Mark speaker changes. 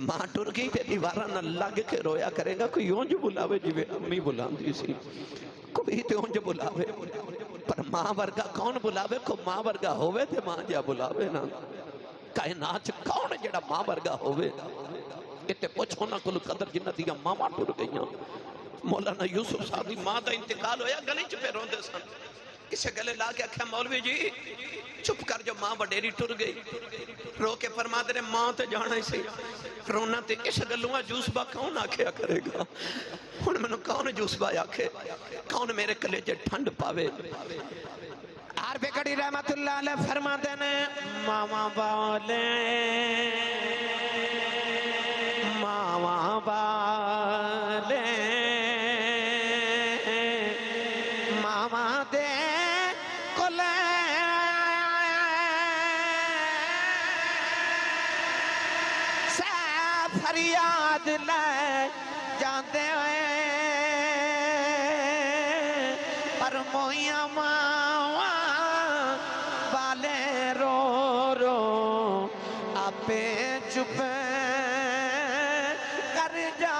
Speaker 1: ماں ٹر گئی تے دیوارہ نہ لگ کے رویا کرے گا، کوئی اونج بلاوے جی امی بلاندی سی، کوئی تے اونج بلاوے، پر ماں ورگا کون بلاوے؟ کو ماں ورگا ہوئے تے ماں جا بلاوے نا۔ کائنات کون جڑا ماں ورگا ہوئے؟ اتے پوچھو نا کل قدر جنہ دیا ماں ٹر گئیاں۔ مولانا یوسف صاحبی ماں دا انتقال ہویا، گلی چپے روندے سن، کسے گلے لا کے اکھیا مولوی جی چپ کر، جو ماں وڈیری ٹر گئی، رو کے فرما دے ماں تے جانا ہی سی، رونا تے اس گلوہاں جوسبہ کون آکھیا کرے گا؟ ہن میں نے کون جوسبہ آکھے؟ کون میرے کلیجے ٹھنڈ پاوے؟ عارف کڑی رحمت اللہ علیہ فرما دینے ماما بولے ماما بولے ماما دے کلے سے فریاد لے جاندے ہوئے پر مویاں ماما والے رو رو آپے چپے کر جا